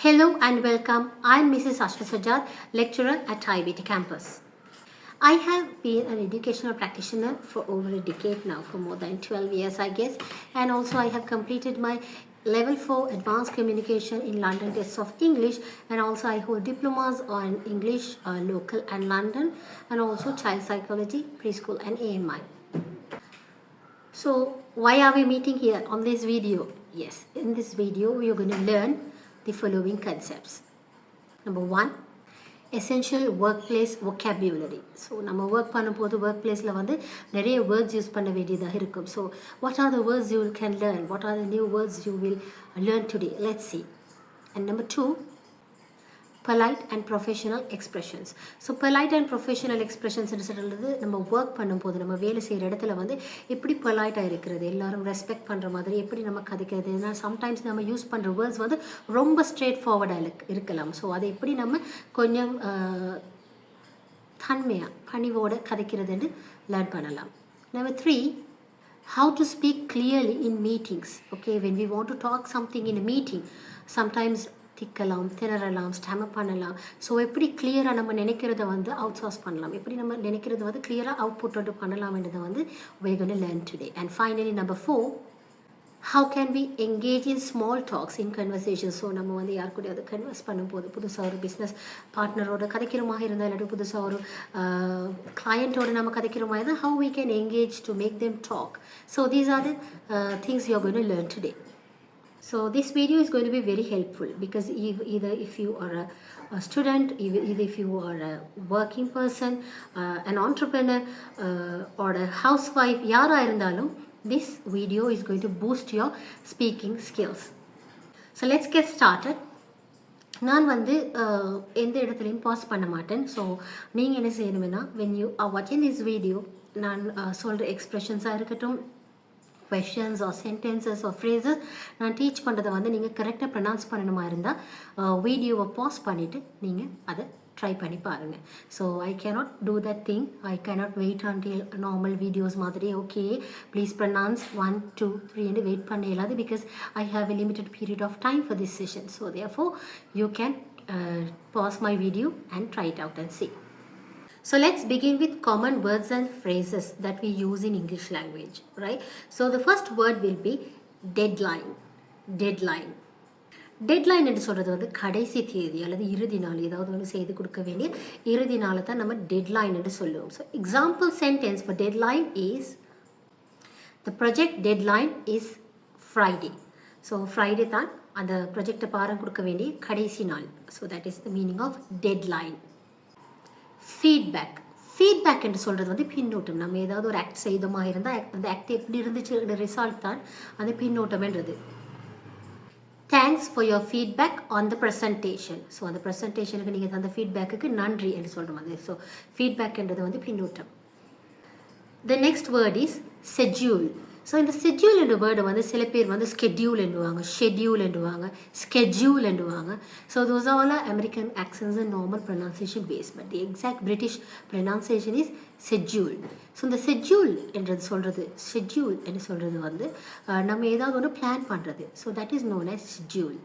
Hello and welcome. I am Mrs. Ashwa Sajjad, lecturer at IEBT campus. I have been an educational practitioner for over a decade now, for more than 12 years I guess, and also I have completed my level 4 advanced communication in London tests of English, and also I hold diplomas on English local and London, and also child psychology, preschool and AMI. So why are we meeting here on this video? Yes, in this video we are going to learn the following concepts. Number 1, essential workplace vocabulary. So நம்ம work பண்ணும்போது workplaceல வந்து நிறைய words use பண்ண வேண்டியதாக இருக்கும். So what are the words you can learn? What are the new words you will learn today? Let's see. And number 2, polite and professional expressions. So polite and professional expressions சொல்றது நம்ம work பண்ணும்போது, நம்ம வேலை செய்கிற இடத்துல வந்து எப்படி பொலைட்டாக இருக்கிறது, எல்லாரும் ரெஸ்பெக்ட் பண்ணுற மாதிரி எப்படி நம்ம கதைக்கிறது. ஏன்னா சம்டைம்ஸ் நம்ம யூஸ் பண்ணுற வேர்ட்ஸ் வந்து ரொம்ப ஸ்ட்ரெயிட் ஃபார்வர்டாக இருக்கலாம். ஸோ அதை எப்படி நம்ம கொஞ்சம் தன்மையாக பணிவோடு கதைக்கிறதுன்னு லேர்ன் பண்ணலாம். Number 3, how to speak clearly in meetings. Okay, when we want to talk something in a meeting, sometimes திக்கலாம், திணறலாம், ஸ்டாமப் பண்ணலாம். ஸோ எப்படி கிளியராக நம்ம நினைக்கிறத வந்து அவுட் சோர்ஸ் பண்ணலாம், எப்படி நம்ம நினைக்கிறத வந்து கிளியராக அவுட்புட் வந்து பண்ணலாம்ன்றதை வந்து we're going to learn today. And finally, number 4, how can we engage in small talks in conversations. So நம்ம வந்து யார் கூட அதை கன்வர்ஸ் பண்ணும்போது, புதுசாக ஒரு பிஸ்னஸ் பார்ட்னரோட கதைக்கிறமாக இருந்தால், இல்லாட்டி புதுசாக ஒரு கிளையண்ட்டோட நம்ம கதைக்கிறமாக இருந்தால், how we can engage to make them talk. So these are the things you are going to learn today. So this video is going to be very helpful because either if you are a student, either if you are a working person, an entrepreneur, or a housewife, yara irundhalum, this video is going to boost your speaking skills. So let's get started. நான் வந்து எந்த இடத்துலையும் pass பண்ண மாட்டேன். So நீங்கள் என்ன செய்யணும்னா, when you are watching this video, நான் சொல்கிற எக்ஸ்ப்ரெஷன்ஸாக இருக்கட்டும், questions or sentences or phrases நான் டீச் பண்ணுறதை வந்து நீங்கள் கரெக்டாக ப்ரொனவுன்ஸ் பண்ணணுமா இருந்தால் வீடியோவை பாஸ் பண்ணிவிட்டு நீங்கள் அதை ட்ரை பண்ணி பாருங்கள். So I cannot do that thing. I cannot wait until normal videos மாதிரி ஓகே ப்ளீஸ் ப்ரொனவுன்ஸ் 1 2 3 வெயிட் பண்ண இல்லாது, because I have a limited period of time for this session. So therefore you can pause my video and try it out and see. So let's begin with common words and phrases that we use in English language, right? So the first word will be deadline. Deadline. Deadline என்று சொல்கிறது வந்து கடைசி தேதி அல்லது இறுதி நாள், ஏதாவது ஒன்று செய்து கொடுக்க வேண்டிய இறுதி நாளை தான் நம்ம டெட்லைன் என்று சொல்லுவோம். So example sentence for deadline is, the project deadline is Friday. So Friday தான் அந்த ப்ராஜெக்டை பாரம் கொடுக்க வேண்டிய கடைசி நாள். So that is the meaning of deadline. Feedback. Feedback என்று சொல்கிறது வந்து பின்னோட்டம். நம்ம ஏதாவது ஒரு ஆக்ட் செய்தோமா இருந்தால் அந்த ஆக்ட் எப்படி இருந்துச்சு ரிசல்ட் தான் அது பின்னோட்டம்ன்றது. Thanks for your feedback on the presentation. So அந்த ப்ரெசன்டேஷனுக்கு நீங்கள் தந்த ஃபீட்பேக்குக்கு நன்றி என்று சொல்கிற மாதிரி. ஸோ ஃபீட்பேக்ன்றது வந்து பின்னோட்டம். The next word is schedule. So இந்த ஷெட்யூல் என்ற வேர்டை வந்து சில பேர் வந்து ஸ்கெட்யூல் என்றுவாங்க, ஷெட்யூல் என்றுவாங்க, ஸ்கெட்யூல் என்றுவாங்க. So those are all American accents and normal pronunciation base, but the exact British pronunciation is schedule. So இந்த ஷெட்யூல் என்றது சொல்கிறது, ஷெட்யூல் என்று சொல்கிறது வந்து நம்ம ஏதாவது ஒன்று பிளான் பண்ணுறது. So that is known as schedule.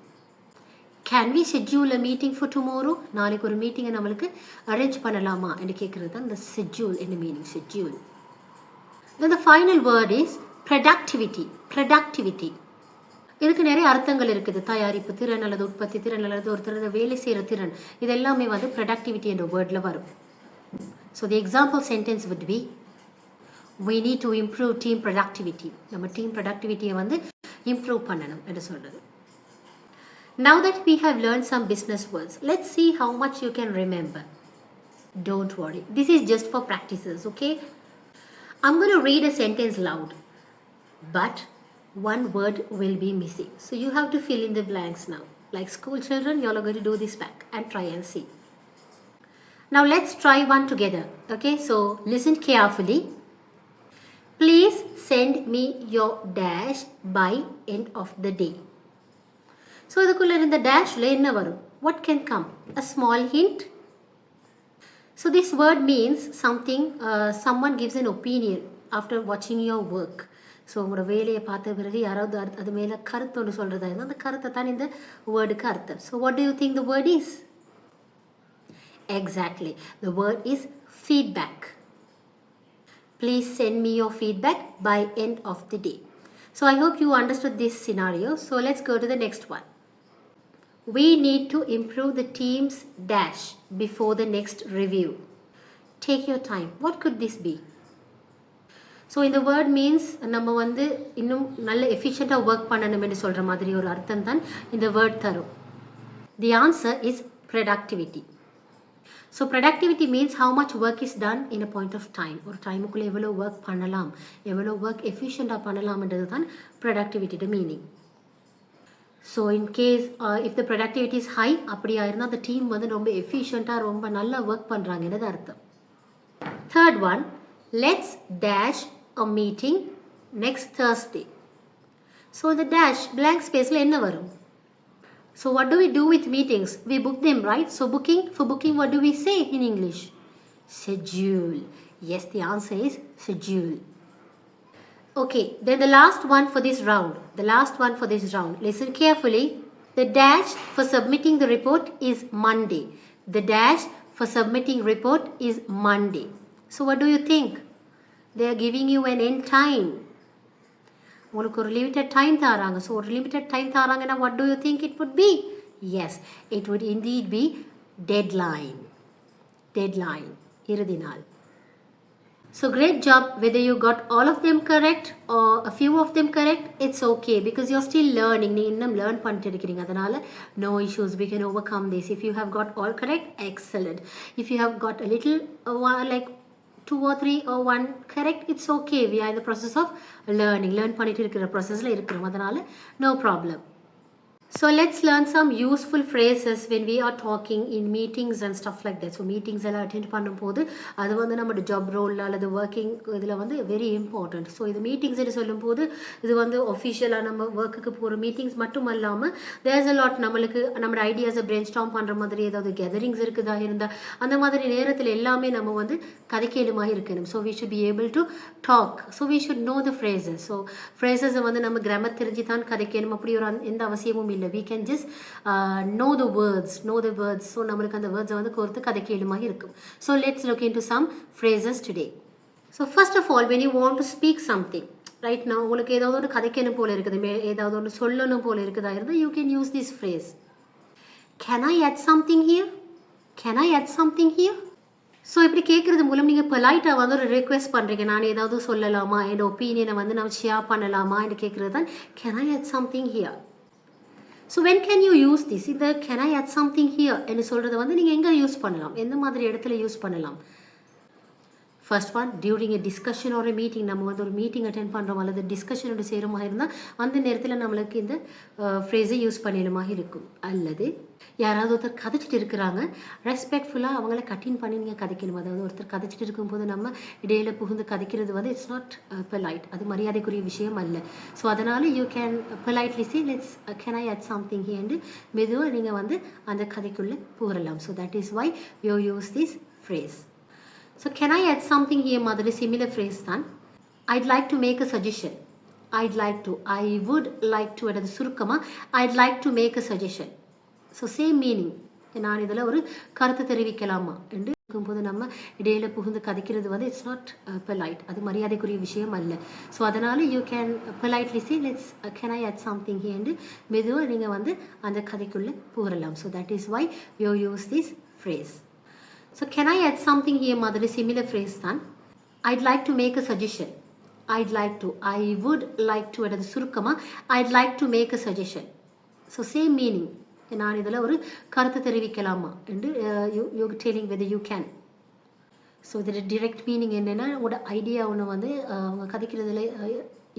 Can we schedule a meeting for tomorrow? நாளைக்கு ஒரு மீட்டிங்கை நம்மளுக்கு அரேஞ்ச் பண்ணலாமா என்று கேட்குறது தான் இந்த ஷெட்யூல் என்ன meaning, schedule. Then the final word is productivity. Productivity. இதுக்கு நிறைய அர்த்தங்கள் இருக்குது. தயாரிப்பு திறன் அல்லது உற்பத்தி திறன் அல்லது ஒருத்தர் வேலை செய்கிற திறன், இது எல்லாமே வந்து productivity என்ற வேர்டில் வரும். So the example sentence would be, we need to improve team productivity. நம்ம டீம் ப்ரொடக்டிவிட்டியை வந்து இம்ப்ரூவ் பண்ணணும் என்று சொல்கிறது. Now that we have learned some business words, let's see how much you can remember. Don't worry, this is just for practices, okay? I'm going to read a sentence loud, but one word will be missing. So you have to fill in the blanks now. Like school children, you all are going to do this back and try and see. Now let's try one together. Okay, so listen carefully. Please send me your dash by end of the day. So இதுக்குள்ள இந்த டேஷ்ல என்ன வரும்? What can come? A small hint. So this word means something, someone gives an opinion after watching your work. So உங்களோட வேலையை பார்த்த பிறகு யாராவது அது மேலே கருத்து ஒன்று சொல்கிறதா இருந்தால் அந்த கருத்தை தான் இந்த வேர்டுக்கு அர்த்தம். So what to you think the word is? Exactly. The word is feedback. Please send me your feedback by end of the day. So I hope you understood this scenario. So let's go to the next one. We need to improve the team's dash before the next review. Take your time. What could this be? So இந்த word means நம்ம வந்து இன்னும் நல்ல எஃபிஷியண்ட்டாக work பண்ணணும் என்று சொல்கிற மாதிரி ஒரு அர்த்தம் தான் இந்த வேர்ட் தரும். The answer is productivity. So productivity means how much work is done in a point of time. ஒரு டைமுக்குள்ளே எவ்வளோ ஒர்க் பண்ணலாம், எவ்வளோ ஒர்க் எஃபிஷியண்ட்டாக பண்ணலாம்ன்றது தான் ப்ரொடக்டிவிட்டியோட meaning. So in case if the productivity is high, அப்படியா இருந்தால் அந்த டீம் வந்து ரொம்ப எஃபிஷியண்ட்டாக ரொம்ப நல்லா ஒர்க் பண்ணுறாங்கன்றது அர்த்தம். Third one, let's dash a meeting next Thursday. So the dash blank space la enna varum? So what do we do with meetings? We book them, right? So for booking what do we say in English? Schedule. Yes, the answer is schedule. Okay, then the last one for this round. Listen carefully. The dash for submitting the report is Monday. The dash for submitting report is Monday. So what do you think? They are giving you an end time. உங்களுக்கு ஒரு limited time தராங்க. So ஒரு limited time தராங்கன்னா what do you think it would be? Yes, it would indeed be deadline. இறுதி நாள். So great job. Whether you got all of them correct or a few of them correct, it's okay because you're still learning. நீ இன்னும் learn பண்ணிட்டு இருக்கிறீங்க. அதனால no issues. We can overcome this. If you have got all correct, excellent. If you have got a little like 2 or 3 or 1 correct, it's okay. We are in the process of learn பண்ணிட்டு இருக்கிற processல இருக்கிறோம். அதனால no problem. So let's learn some useful phrases when we are talking in meetings and stuff like that. So meetings எல்லாம் attend பண்ணும்போது அது வந்து நம்ம job role அல்லது working இதில் வந்து very important. ஸோ இது மீட்டிங்ஸ் என்று சொல்லும்போது இது வந்து ஒஃபிஷியலாக நம்ம ஒர்க்குக்கு போகிற மீட்டிங்ஸ் மட்டும் இல்லாமல் there's a lot நம்மளுக்கு நம்மளோட ஐடியாஸை பிரெயின் ஸ்டார்ம் பண்ணுற மாதிரி ஏதாவது கேதரிங்ஸ் இருக்குதா இருந்தால் அந்த மாதிரி நேரத்தில் எல்லாமே நம்ம வந்து கதைக்கேடுமாக இருக்கணும். So we should be able to talk. So we should know the phrases. So phrases வந்து நம்ம கிராமர் தெரிஞ்சு தான் கதைக்கணும் அப்படி ஒரு எந்த அவசியமும் இல்லை. We can just know the words. So நம்மளுக்கு அந்த வேர்ட்ஸை வந்து கோர்த்து கதைக்கேடுமாக இருக்கும். So let's look into some phrases today. So first of all, when you want to speak something, right now உங்களுக்கு ஏதாவது ஒரு கதைக்கணும் போல இருக்குது, ஏதாவது ஒன்று சொல்லணும் போல இருக்குதா இருந்தால் you can use this phrase. Can I add something here? So இப்படி கேட்குறது மூலம் நீங்கள் பொலைட்டாக வந்து ஒரு ரிக்வெஸ்ட் பண்ணுறீங்க, நான் ஏதாவது சொல்லலாமா, என்னோட ஒப்பீனியனை வந்து நான் ஷேர் பண்ணலாமா என்று கேட்குறது தான் can I add something here. So when can you use this? இந்த can I add something here என்று சொல்கிறத வந்து நீங்கள் எங்கே யூஸ் பண்ணலாம், எந்த மாதிரி இடத்துல யூஸ் பண்ணலாம்? ஃபர்ஸ்ட் ஒன், டியூரிங் எ டிஸ்கஷன் ஒரு மீட்டிங். நம்ம வந்து ஒரு மீட்டிங் அட்டென்ட் பண்ணுறோம் அல்லது டிஸ்கஷன் ஒன்று செய்கிறோமாக இருந்தால் அந்த நேரத்தில் நம்மளுக்கு இந்த ஃப்ரேஸை யூஸ் பண்ணணுமாக இருக்கும். அல்லது யாராவது ஒருத்தர் கதைச்சிட்டு இருக்கிறாங்க, ரெஸ்பெக்ட்ஃபுல்லாக அவங்கள கட்டின் பண்ணி நீங்கள் கதைக்கணும். அதாவது ஒருத்தர் கதைச்சிட்டு இருக்கும்போது நம்ம இடையில புகுந்து கதைக்கிறது வந்து இட்ஸ் நாட் பொலைட், அது மரியாதைக்குரிய விஷயம் அல்ல. ஸோ அதனால் you can politely say let's can I add something ஹியர்னு மெதுவாக நீங்கள் வந்து அந்த கதைக்குள்ளே புகழலாம். So that is why you use this phrase. So can I add something here மாதிரி similar phrase தான். I'd like to make a suggestion. I would like to அதாவது சுருக்கமாக I'd like to make a suggestion. So same meaning. நான் இதில் ஒரு கருத்து தெரிவிக்கலாமா என்று இருக்கும்போது நம்ம இடையில புகுந்து கதைக்கிறது வந்து இட்ஸ் நாட் பொலைட், அது மரியாதைக்குரிய விஷயம் அல்ல. ஸோ அதனால் you can politely say let's can I add something ஹியர்னு மெதுவாக நீங்கள் வந்து அந்த கதைக்குள்ளே புகழலாம். So that is why you use this phrase. So can I add something here மாதிரி similar phrase தான். I'd like to make a suggestion. I would like to அதாவது சுருக்கமாக I'd like to make a suggestion. So same meaning. நான் இதில் ஒரு கருத்து தெரிவிக்கலாமா என்று you telling whether you can. So இதில் டிரெக்ட் மீனிங் என்னென்னா உங்களோட ஐடியா ஒன்று வந்து அவங்க கதைக்கிறதுல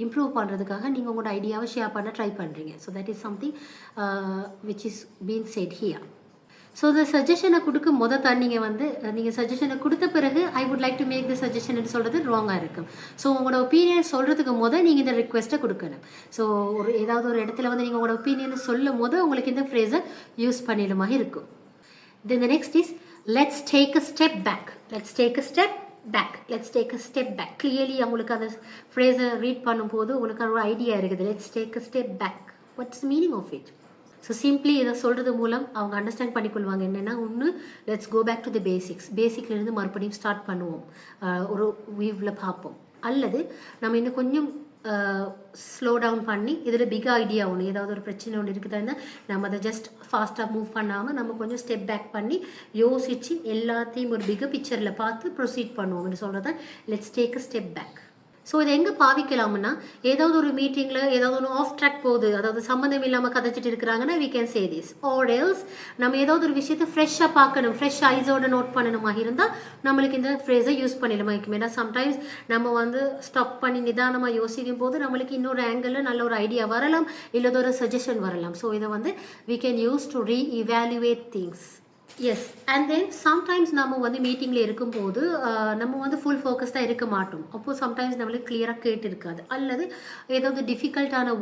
இம்ப்ரூவ் பண்ணுறதுக்காக நீங்கள் உங்களோட ஐடியாவை ஷேர் பண்ண ட்ரை பண்ணுறீங்க. So that is something which is been set here. So இந்த சஜஷனை கொடுக்கும் தான் நீங்கள் சஜஷனை கொடுத்த பிறகு I would like to make the suggestion சொல்கிறது ராங்காக இருக்கும். ஸோ உங்களோட ஒப்பீனியன் சொல்கிறதுக்கு நீங்கள் இந்த ரிக்வெஸ்ட்டை கொடுக்கணும். ஸோ ஏதாவது ஒரு இடத்துல வந்து நீங்கள் உங்களோட ஒப்பீனியனை சொல்லும் உங்களுக்கு இந்த ஃப்ரேஸை யூஸ் பண்ணிடுமாக இருக்கும். Then the next is let's take a step back. Back, let's take a step back. Clearly அவங்களுக்கு அந்த ஃப்ரேஸை ரீட் பண்ணும்போது உங்களுக்கு ஒரு ஐடியா இருக்குது. Let's take a step back. What's meaning of it? So simply இதை சொல்கிறது மூலம் அவங்க அண்டர்ஸ்டாண்ட் பண்ணிக்கொள்வாங்க. என்னென்னா, ஒன்று let's go back to the basics, பேசிக்லேருந்து மறுபடியும் ஸ்டார்ட் பண்ணுவோம், ஒரு வீவில் பார்ப்போம். அல்லது நம்ம இன்னும் கொஞ்சம் ஸ்லோ டவுன் பண்ணி இதில் பிக் ஐடியா ஒன்று, ஏதாவது ஒரு பிரச்சனை ஒன்று இருக்குதுன்னா நம்ம அதை ஜஸ்ட் ஃபாஸ்ட்டாக மூவ் பண்ணாமல் நம்ம கொஞ்சம் ஸ்டெப் பேக் பண்ணி யோசித்து எல்லாத்தையும் ஒரு பிக பிக்சரில் பார்த்து ப்ரொசீட் பண்ணுவோம்னு சொல்கிறத let's take a step back. So இதை எங்கே பாவிக்கலாம்னா, ஏதாவது ஒரு மீட்டிங்கில் ஏதாவது ஒன்று ஆஃப் ட்ராக் போகுது, அதாவது சம்மந்தம் இல்லாமல் கதைச்சிட்டு இருக்கிறாங்கன்னா we can say this. Or else நம்ம ஏதாவது ஒரு விஷயத்தை ஃப்ரெஷ்ஷாக பார்க்கணும், ஃப்ரெஷ் ஐஸோட நோட் பண்ணணுமாக இருந்தால் நம்மளுக்கு இந்த ஃப்ரேஸை யூஸ் பண்ணிடலாமா இருக்கும். ஏன்னா சம்டைம்ஸ் நம்ம வந்து ஸ்டாப் பண்ணி நிதானமாக யோசிக்கும் போது நம்மளுக்கு இன்னொரு ஆங்கிளில் நல்ல ஒரு ஐடியா வரலாம், இல்லது ஒரு சஜஷன் வரலாம். ஸோ இதை வந்து we can use to re-evaluate things. Yes. And then sometimes நம்ம வந்து மீட்டிங்கில் இருக்கும்போது நம்ம வந்து ஃபுல் ஃபோக்கஸ் தான் இருக்க மாட்டோம். அப்போது சம்டைம்ஸ் நம்மளுக்கு கிளியராக கேட்டு இருக்காது, அல்லது ஏதாவது டிஃபிகல்ட்டான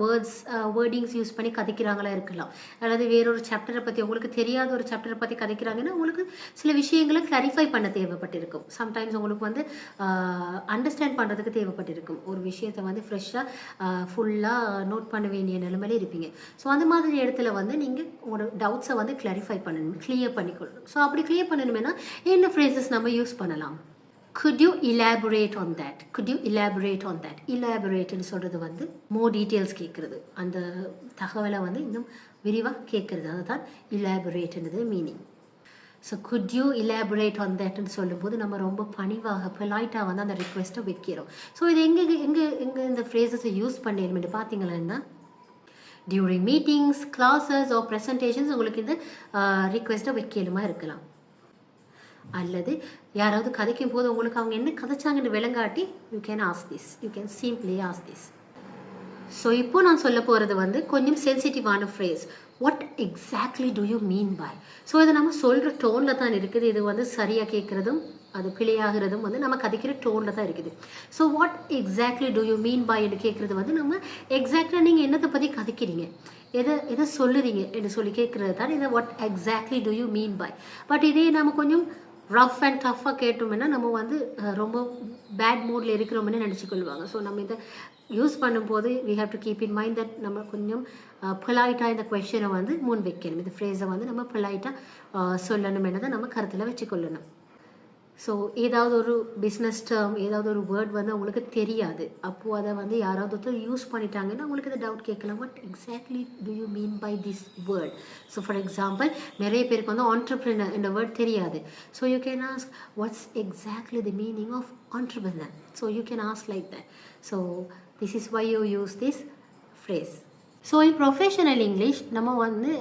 வேர்டிங்ஸ் யூஸ் பண்ணி கதைக்கிறாங்களா இருக்கலாம், அல்லது வேறொரு சாப்டரை பற்றி உங்களுக்கு தெரியாத ஒரு சாப்டரை பற்றி கதைக்கிறாங்கன்னா உங்களுக்கு சில விஷயங்களை கிளாரிஃபை பண்ண தேவைப்பட்டிருக்கும். சம்டைம்ஸ் உங்களுக்கு வந்து அண்டர்ஸ்டாண்ட் பண்ணுறதுக்கு தேவைப்பட்டிருக்கும். ஒரு விஷயத்தை வந்து ஃப்ரெஷ்ஷாக ஃபுல்லாக நோட் பண்ண வேண்டிய நிலைமையில இருப்பீங்க. ஸோ அந்த மாதிரி இடத்துல வந்து நீங்கள் உங்களோட டவுட்ஸை வந்து கிளாரிஃபை பண்ணணும், கிளியர் பண்ணிக்கணும். ஸோ அப்படி கிளியர் பண்ணணுமேனா என்ன ஃப்ரேசஸ் நம்ம யூஸ் பண்ணலாம்? could you elaborate on that? could you elaborate on that? elaborateன்னு சொல்கிறது வந்து மோர் டீட்டெயில்ஸ் கேட்குறது, அந்த தகவலை வந்து இன்னும் விரிவாக கேட்குறது, அதுதான் elaborateன்றது meaning. So could you elaborate on thatன்னு சொல்லும்போது நம்ம ரொம்ப பணிவாக பொலைட்டாக வந்து அந்த ரிக்வெஸ்ட்டை வைக்கிறோம். ஸோ இது எங்கே எங்கே எங்கே இந்த ஃப்ரேசஸை யூஸ் பண்ணிடணும்னு பார்த்தீங்கன்னா, during meetings, classes or presentations உங்களுக்கு இந்த ரிக்வெஸ்ட்டை வைக்கலுமா இருக்கலாம். அல்லது யாராவது கதைக்கும் போது உங்களுக்கு அவங்க என்ன கதைச்சாங்கன்னு விளங்காட்டி you can ask this, you can simply ask this. So இப்போ நான் சொல்ல போகிறது வந்து கொஞ்சம் சென்சிட்டிவான phrase. What exactly do you mean by? So இதை நம்ம சொல்கிற டோனில் தான் இருக்குது. இது வந்து சரியாக கேட்குறதும் அது பிழையாகிறதும் வந்து நம்ம கதைக்கிற டோனில் தான் இருக்குது. So what exactly do you mean by என்று கேட்குறது வந்து நம்ம எக்ஸாக்டாக நீங்கள் என்னத்தை பற்றி கதைக்கிறீங்க, எதை சொல்லுறீங்க என்று சொல்லி கேட்குறது தான் இதை what exactly do you mean by. But இதே நம்ம கொஞ்சம் ரஃப் அண்ட் டஃப்பாக கேட்டோம்னா நம்ம வந்து ரொம்ப பேட் மூடில் இருக்கிறோம்னு நினச்சிக்கொள்வாங்க. ஸோ நம்ம இதை யூஸ் பண்ணும்போது we have to keep in mind that நம்ம கொஞ்சம் பொலைட்டாக இந்த கொஷனை வந்து முன் வைக்கணும். இந்த ஃப்ரேஸை வந்து நம்ம பொலைட்டாக சொல்லணும் என்னதை நம்ம கருத்தில் வச்சுக்கொள்ளணும். ஸோ ஏதாவது ஒரு பிஸ்னஸ் டேர்ம், ஏதாவது ஒரு வேர்ட் வந்து உங்களுக்கு தெரியாது, அப்போது அதை வந்து யாராவது ஒருத்தர் யூஸ் பண்ணிட்டாங்கன்னா உங்களுக்கு இந்த டவுட் கேட்கலாம், what exactly do you mean by this word? So for example நிறைய பேருக்கு வந்து ஆண்டர்ப்ரினர் இந்த வேர்ட் தெரியாது. So you can ask what's exactly the meaning of entrepreneur? So you can ask like that. So this is why you use this phrase. So in professional English நம்ம வந்து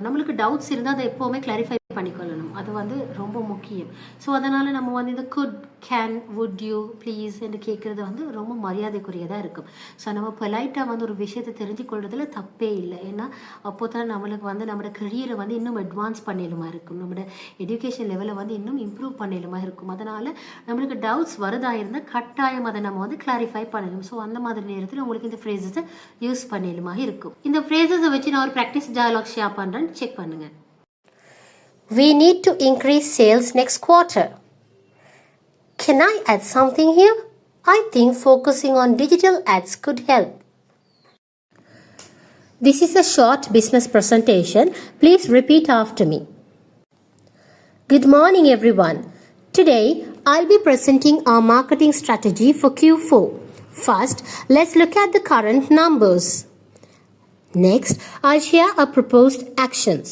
நம்மளுக்கு doubts இருந்தால் அதை எப்போவுமே clarify பண்ணிக்கொள்ளணும், அது வந்து ரொம்ப முக்கியம். ஸோ அதனால் நம்ம வந்து இந்த good, can, would you, please என்று கேட்குறது வந்து ரொம்ப மரியாதைக்குரியதாக இருக்கும். ஸோ நம்ம பொலைட்டாக வந்து ஒரு விஷயத்தை தெரிஞ்சு கொள்றதுல தப்பே இல்லை. ஏன்னா அப்போ தான் நம்மளுக்கு வந்து நம்மளோட கரியரை வந்து இன்னும் அட்வான்ஸ் பண்ணிடலுமா இருக்கும், நம்மளோட எஜுகேஷன் லெவலை வந்து இன்னும் இம்ப்ரூவ் பண்ணிடலுமா இருக்கும். அதனால் நம்மளுக்கு டவுட்ஸ் வருதாக இருந்தால் கட்டாயம் அதை நம்ம வந்து கிளாரிஃபை பண்ணணும். ஸோ அந்த மாதிரி நேரத்தில் உங்களுக்கு இந்த ஃப்ரேசஸை யூஸ் பண்ணிடலுமா இருக்கும். இந்த ஃப்ரேசஸை வச்சு நான் ஒரு ப்ராக்டிஸ் டயலாக் ஷேர் பண்ணுறேன்னு செக் பண்ணுங்கள். We need to increase sales next quarter. Can I add something here? I think focusing on digital ads could help. This is a short business presentation. Please repeat after me. Good morning, everyone. Today, I'll be presenting our marketing strategy for Q4. First, let's look at the current numbers. Next, I'll share our proposed actions.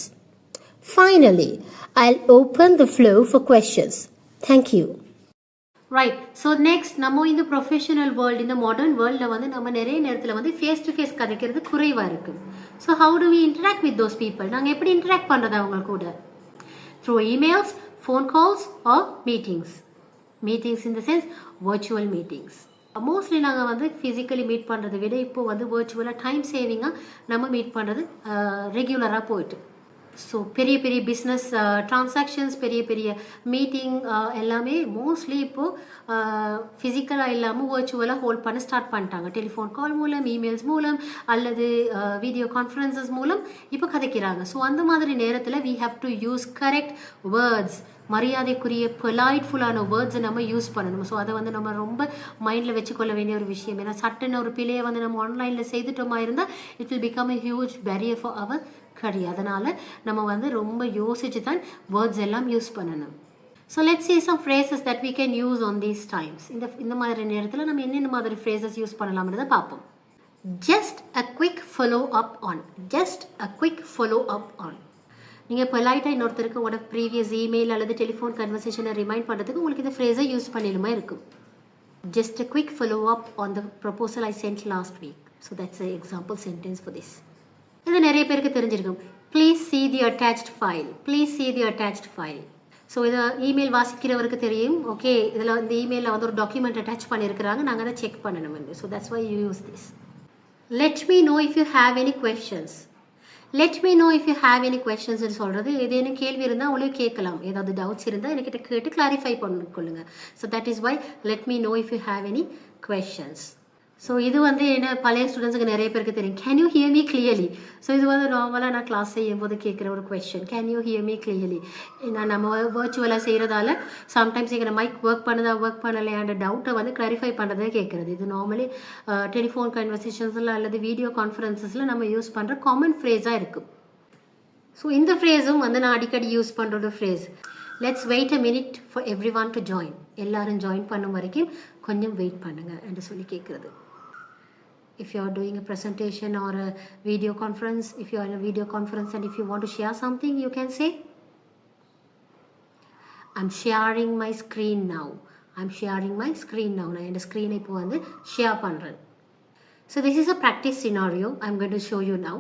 Finally, I'll open the floor for questions. Thank you. Right. So next நம்ம இந்த professional world, இந்த modern வேர்ல்டில் வந்து நம்ம நிறைய நேரத்தில் வந்து face to face கதைக்கிறது குறைவாக இருக்குது. So how do we interact with those people? நாங்கள் எப்படி இன்டராக்ட் பண்ணுறது அவங்க கூட? Through emails, phone calls or meetings. Meetings in the sense virtual meetings. Mostly நாங்கள் வந்து ஃபிசிக்கலி மீட் பண்ணுறதை விட இப்போ வந்து வர்ச்சுவலாக டைம் சேவிங்காக நம்ம மீட் பண்ணுறது ரெகுலராக போயிட்டு. ஸோ பெரிய பெரிய பிஸ்னஸ் ட்ரான்சாக்ஷன்ஸ், பெரிய பெரிய மீட்டிங் எல்லாமே மோஸ்ட்லி இப்போது ஃபிசிக்கலாக இல்லாமல் வர்ச்சுவலாக ஹோல்ட் பண்ண ஸ்டார்ட் பண்ணிட்டாங்க. டெலிஃபோன் கால் மூலம், இமெயில்ஸ் மூலம் அல்லது வீடியோ கான்ஃபரன்சஸ் மூலம் இப்போ கதைக்கிறாங்க. ஸோ அந்த மாதிரி நேரத்தில் we have to use correct words, மரியாதைக்குரிய பொலைட்ஃபுல்லான வேர்ட்ஸை நம்ம யூஸ் பண்ணணும். ஸோ அதை வந்து நம்ம ரொம்ப மைண்டில் வச்சுக்கொள்ள வேண்டிய ஒரு விஷயம். ஏன்னா சட்டுன்னு ஒரு பிழையை வந்து நம்ம ஆன்லைனில் செய்துட்டோமா இருந்தால் it will become a huge barrier for our career. அதனால் நம்ம வந்து ரொம்ப யோசிச்சு தான் வேர்ட்ஸ் எல்லாம் யூஸ் பண்ணணும். So let's see some phrases that we can use on these times. இந்த மாதிரி நேரத்தில் நம்ம என்னென்ன மாதிரி phrases யூஸ் பண்ணலாம்ன்றதை பார்ப்போம். Just a quick follow up on. Just a quick follow up on. நீங்கள் பொலைட்டாக இன்னொருத்தருக்கு உங்களோட ப்ரீவியஸ் இமெயில் அல்லது டெலிஃபோன் கன்வர்சேஷனை ரிமைண்ட் பண்ணுறதுக்கு உங்களுக்கு இந்த ஃப்ரேஸை யூஸ் பண்ணிடுமா இருக்கும். Just a quick follow up on the proposal I sent last week. So that's an example sentence for this. இது நிறைய பேருக்கு தெரிஞ்சிருக்கும். Please see the attached file. Please see the attached file. So இதை email வாசிக்கிறவருக்கு தெரியும். Okay, இதில் இந்த இமெயிலில் வந்து ஒரு டாக்குமெண்ட் அட்டாச் பண்ணியிருக்கிறாங்க, நாங்கள் அதை செக் பண்ணணும் வந்து. So that's why you use this. Let me know if you have any questions. Let me know if you have any questions சொல்கிறது ஏதேனும் கேள்வி இருந்தால் உங்களுக்கு கேட்கலாம். ஏதாவது டவுட்ஸ் இருந்தால் என்கிட்ட கேட்டு கிளாரிஃபை பண்ணிக்கொள்ளுங்க. So that is why let me know if you have any questions. So இது வந்து என்ன பழைய ஸ்டூடெண்ட்ஸுக்கு நிறைய பேருக்கு தெரியும். Can you hear me clearly. So இது வந்து நார்மலாக நான் கிளாஸ் செய்யும்போது கேட்குற ஒரு question. Can you hear me clearly. நான் நம்ம வர்ச்சுவலாக செய்கிறதால சம்டைம்ஸ் எங்கள் மைக் ஒர்க் பண்ணுதா ஒர்க் பண்ணலையான்ற டவுட்டை வந்து கிளாரிஃபை பண்ணுறதே கேட்குறது. இது நார்மலி டெலிஃபோன் கன்வர்சேஷன்ஸில் அல்லது வீடியோ கான்ஃபரன்சஸில் நம்ம யூஸ் பண்ணுற காமன் ஃப்ரேஸாக இருக்கும். ஸோ இந்த ஃப்ரேஸும் வந்து நான் அடிக்கடி யூஸ் பண்ணுற ஒரு phrase. Let's wait a minute for everyone to join. எல்லாரும் ஜாயின் பண்ணும் வரைக்கும் கொஞ்சம் வெயிட் பண்ணுங்க என்று சொல்லி கேட்குறது. If you are doing a presentation or a video conference, if you are in a video conference and if you want to share something, you can say, I'm sharing my screen now. I'm sharing my screen now. நான் இந்த ஸ்க்ரீனை இப்போ வந்து share பண்ணுறேன். So this is a practice scenario I'm going to show you now.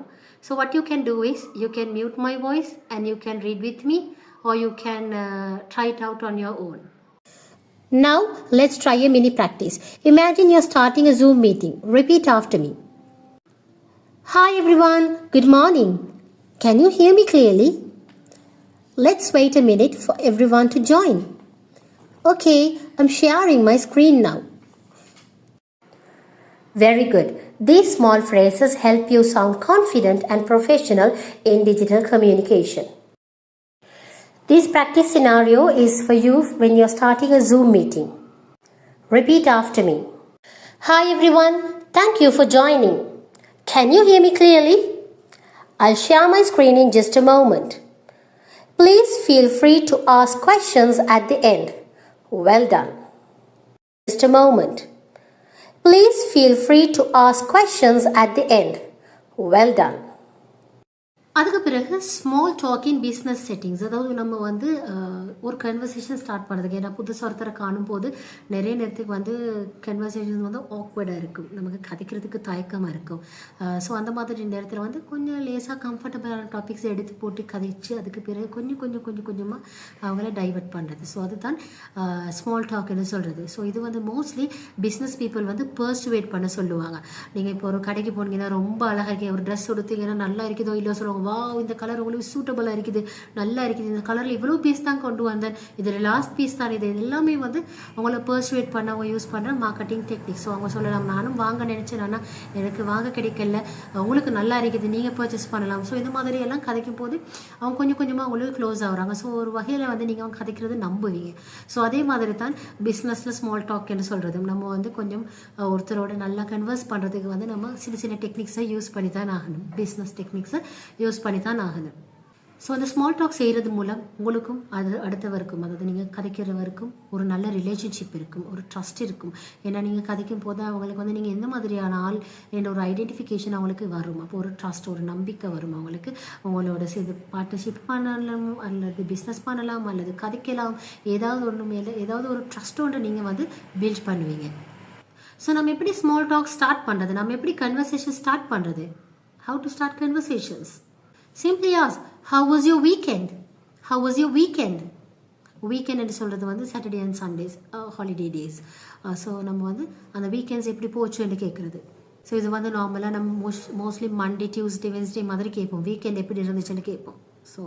So what you can do is you can mute my voice and you can read with me, or you can try it out on your own. Now let's try a mini practice. Imagine you're starting a Zoom meeting. Repeat after me. Hi everyone, good morning. Can you hear me clearly? Let's wait a minute for everyone to join. Okay, I'm sharing my screen now. Very good. These small phrases help you sound confident and professional in digital communication. This practice scenario is for you when you're starting a Zoom meeting. Repeat after me. Hi everyone, thank you for joining. Can you hear me clearly? I'll share my screen in just a moment. Please feel free to ask questions at the end. Well done. Just a moment. Please feel free to ask questions at the end. Well done. அதுக்கு பிறகு small talk in business settings. அதாவது நம்ம வந்து ஒரு conversation start பண்ணுறதுக்கு, ஏன்னா புதுசாக ஒருத்தரை காணும்போது நிறைய நேரத்துக்கு வந்து கன்வர்சேஷன் வந்து ஆக்வர்டாக இருக்கும், நமக்கு கதைக்கிறதுக்கு தயக்கமாக இருக்கும். ஸோ அந்த மாதிரி நேரத்தில் வந்து கொஞ்சம் லேசாக கம்ஃபர்டபுளான டாபிக்ஸ் எடுத்து போட்டு கதைச்சு அதுக்கு பிறகு கொஞ்சமாக அவங்கள டைவர்ட் பண்ணுறது. ஸோ அதுதான் ஸ்மால் டாக்னு சொல்கிறது. ஸோ இது வந்து மோஸ்ட்லி பிஸ்னஸ் பீப்புள் வந்து பர்சுவேட் பண்ண சொல்லுவாங்க. நீங்கள் இப்போ ஒரு கடைக்கு போனீங்கன்னா ரொம்ப அழகாக இருக்கீங்க, ஒரு ட்ரெஸ் கொடுத்தீங்கன்னா நல்லா இருக்குதோ இல்லையோ சொல்லுவாங்க, வா இந்த கலர் உங்களுக்கு சூட்டபுளாக இருக்குது, நல்லா இருக்குது, இந்த கலரில் இவ்வளோ பீஸ் தான் கொண்டு வந்தேன், இதில் லாஸ்ட் பீஸ் தான், இது எல்லாமே வந்து அவங்கள பர்சுவேட் பண்ண அவங்க யூஸ் பண்ணுற மார்க்கெட்டிங் டெக்னிக். ஸோ அவங்க சொல்லலாம், நானும் வாங்க நினச்சேன், ஆனால் எனக்கு வாங்க கிடைக்கல, உங்களுக்கு நல்லா இருக்குது, நீங்கள் பர்ச்சேஸ் பண்ணலாம். ஸோ இந்த மாதிரி எல்லாம் கதைக்கும் போது அவங்க கொஞ்சமாக அவங்களுக்கு க்ளோஸ் ஆகுறாங்க. ஸோ ஒரு வகையில் வந்து நீங்கள் அவங்க கதைக்கிறது நம்புவீங்க. ஸோ அதே மாதிரி தான் பிஸ்னஸில் ஸ்மால் டாக்னு சொல்கிறது. நம்ம வந்து கொஞ்சம் ஒருத்தரோட நல்லா கன்வர்ஸ் பண்ணுறதுக்கு வந்து நம்ம சின்ன டெக்னிக்ஸை யூஸ் பண்ணி தான் ஆகணும், பிஸ்னஸ் டெக்னிக்ஸை யூஸ் பண்ணி தான் ஆகணும். ஸோ அந்த ஸ்மால் டாக் செய்கிறது மூலம் உங்களுக்கும் அது அடுத்தவருக்கும், அதாவது நீங்கள் கதைக்கிறவருக்கும் ஒரு நல்ல ரிலேஷன்ஷிப் இருக்கும், ஒரு ட்ரஸ்ட் இருக்கும். ஏன்னா நீங்கள் கதைக்கும் போது அவங்களுக்கு வந்து நீங்கள் எந்த மாதிரியான ஆள் என்ற ஒரு ஐடென்டிஃபிகேஷன் அவங்களுக்கு வரும். அப்போ ஒரு ட்ரஸ்ட், ஒரு நம்பிக்கை வரும் அவங்களுக்கு. உங்களோட இது பார்ட்னர்ஷிப் பண்ணலாம், அல்லது பிஸ்னஸ் பண்ணலாம், அல்லது கதைக்கலாம், ஏதாவது ஒன்று மேலே ஏதாவது ஒரு ட்ரஸ்ட்டோட நீங்கள் வந்து பில்ட் பண்ணுவீங்க. ஸோ நம்ம எப்படி ஸ்மால் டாக் ஸ்டார்ட் பண்ணுறது, நம்ம எப்படி கன்வர்சேஷன் ஸ்டார்ட் பண்ணுறது? How to start conversations? Simply ask, how was your weekend? How was your weekend? Weekend என்று சொல்கிறது வந்து Saturday and Sundays, holiday days. So நம்ம வந்து அந்த வீக்கெண்ட்ஸ் எப்படி போச்சுன்னு கேட்குறது. ஸோ இது வந்து நார்மலாக நம்ம மோஸ்ட்லி மண்டே, டியூஸ்டே, வென்ஸ்டே மாதிரி கேட்போம். வீக்கெண்ட் எப்படி இருந்துச்சுன்னு கேட்போம். So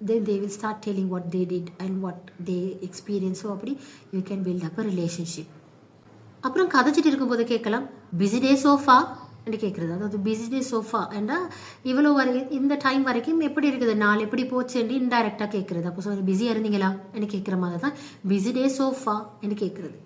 then they will start telling what they did and what they experienced. So அப்படி you can build up a relationship. அப்புறம் கதைச்சிட்டு இருக்கும்போது கேட்கலாம் பிஸி டே சோஃபா என்று கேட்குறது. அதாவது பிஸி டே சோஃபா ஏண்டா இவ்வளோ இந்த டைம் வரைக்கும் எப்படி இருக்குது, நாள் எப்படி போச்சுன்னு இன்டைரக்டாக கேட்குறது. அப்போ சொல்லி பிஸியாக இருந்தீங்களா என்று கேட்குற மாதிரி தான் பிஸி டே சோஃபா என்று கேட்குறது.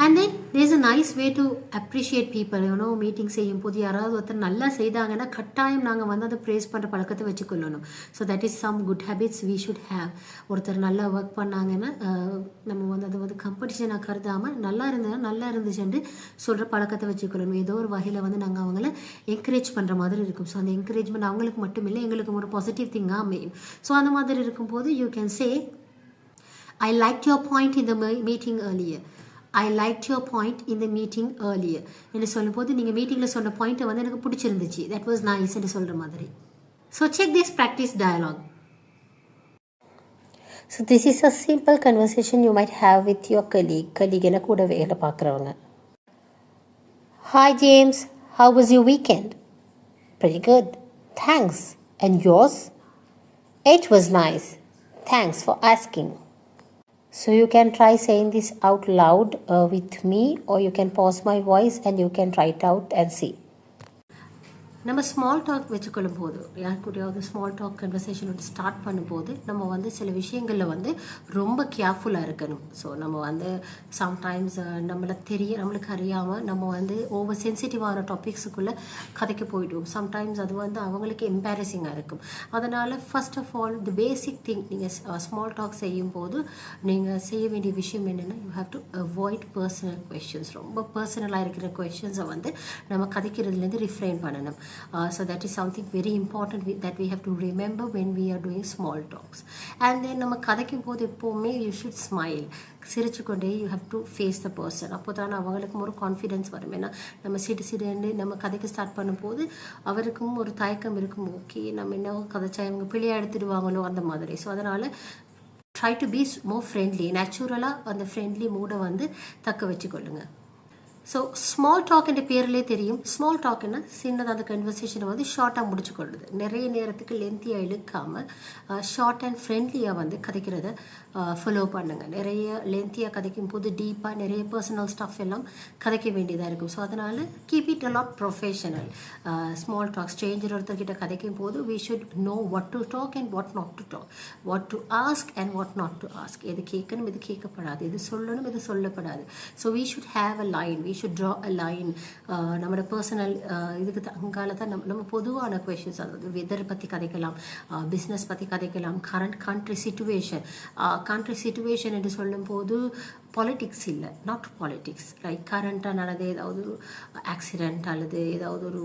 And then there's a nice way to appreciate people. You know meeting செய்யும் போது யாராவது ஒருத்தர் நல்லா செய்தாங்கன்னா கட்டாயம் நாங்கள் வந்து அதை ப்ரேஸ் பண்ணுற பழக்கத்தை வச்சுக்கொள்ளணும். So that is some good habits we should have. ஒருத்தர் நல்லா ஒர்க் பண்ணாங்கன்னா நம்ம வந்து அதை வந்து காம்படிஷனாக கருதாமல் நல்லா இருந்துச்சுன்னு சொல்கிற பழக்கத்தை வச்சுக்கொள்ளணும். ஏதோ ஒரு வகையில் வந்து நாங்கள் அவங்கள என்கரேஜ் பண்ணுற மாதிரி இருக்கும். ஸோ அந்த என்கரேஜ்மெண்ட் அவங்களுக்கு மட்டும் இல்லை, எங்களுக்கு ஒரு பாசிட்டிவ் திங்காக அமையும். ஸோ அந்த மாதிரி இருக்கும்போது you can say I like your point in the meeting earlier. I liked your point in the meeting earlier. என்று சொல்லும்போது நீங்கள் மீட்டிங்கில் சொன்ன பாயிண்ட்டை வந்து எனக்கு பிடிச்சிருந்துச்சு, தட் வாஸ் நைஸ் என்று சொல்கிற மாதிரி. So check this practice dialogue. So this is a simple conversation you might have with your colleague என கூட வேலை பார்க்குறவங்க. Hi James, how was your weekend? Pretty good, thanks. And yours? It was nice, thanks for asking. So you can try saying this out loud with me, or you can pause my voice and you can try it out and see. நம்ம small talk வச்சுக்கொள்ளும் போது யார் கூடயாவது small talk conversation வந்து start பண்ணும்போது நம்ம வந்து சில விஷயங்களில் வந்து ரொம்ப கேர்ஃபுல்லாக இருக்கணும். ஸோ நம்ம வந்து சம்டைம்ஸ் நம்மளுக்கு அறியாமல் நம்ம வந்து ஓவர் சென்சிட்டிவான டாபிக்ஸுக்குள்ளே கதைக்க போயிடுவோம். சம்டைம்ஸ் அது வந்து அவங்களுக்கு எம்பாரசிங்காக இருக்கும். அதனால் first of all the basic thing, நீங்கள் ஸ்மால் டாக் செய்யும் போது நீங்கள் செய்ய வேண்டிய விஷயம் என்னென்னா you have to avoid personal questions. ரொம்ப பர்சனலாக இருக்கிற கொஷின்ஸை வந்து நம்ம கதைக்கிறதுலேருந்து ரிஃப்ரெயின் பண்ணணும். So that is something very important that we have to remember when we are doing small talks. And then நம்ம கதைக்கும் போது எப்போவுமே you should smile. சிரிச்சுக்கொண்டே you have to face the person. அப்போ தான் அவங்களுக்கும் ஒரு கான்ஃபிடென்ஸ் வரும். ஏன்னா நம்ம சிடுன்னு நம்ம கதைக்கு ஸ்டார்ட் பண்ணும்போது அவருக்கும் ஒரு தயக்கம் இருக்கும், ஓகே நம்ம என்ன கதைச்சா இவங்க பிள்ளையாக எடுத்துடுவாங்களோ அந்த மாதிரி. ஸோ அதனால் try to be more friendly, நேச்சுரலாக அந்த ஃப்ரெண்ட்லி மூடை வந்து தக்க வச்சுக்கொள்ளுங்க. ஸோ ஸ்மால் டாக் என்ற பேர்லேயே தெரியும், ஸ்மால் டாக்னா சின்னதாக அந்த கன்வர்சேஷனை வந்து ஷார்ட்டாக முடிச்சு கொள்ளுது. நிறைய நேரத்துக்கு லென்த்தியாக இழுக்காமல் ஷார்ட் அண்ட் ஃப்ரெண்ட்லியாக வந்து கதைக்கிறத ஃபாலோ பண்ணுங்கள். நிறைய லென்த்தியாக கதைக்கும் போது டீப்பாக நிறைய பர்சனல் ஸ்டஃப் எல்லாம் கதைக்க வேண்டியதாக இருக்கும். ஸோ அதனால் keep it a lot professional. Small talk stranger ஒருத்தர்கிட்ட கதைக்கும் போது we should know what to talk and what not to talk, what to ask and what not to ask. எது கேட்கணும், எது கேட்கப்படாது, எது சொல்லணும், எது சொல்லப்படாது. So we should have a line, we should draw a line. நம்மளோட பர்சனல் இதுக்கு அங்கால தான் நம்ம பொதுவான கொஷின்ஸ், அதாவது வெதர் பற்றி கதைக்கலாம், பிஸ்னஸ் பற்றி கதைக்கலாம், கரண்ட் கண்ட்ரி சிச்சுவேஷன் என்று சொல்லும்போது பாலிட்டிக்ஸ் இல்லை, நாட் பாலிட்டிக்ஸ். லைக் கரண்ட்டாக நடந்த ஏதாவது ஒரு ஆக்சிடெண்ட் அல்லது ஏதாவது ஒரு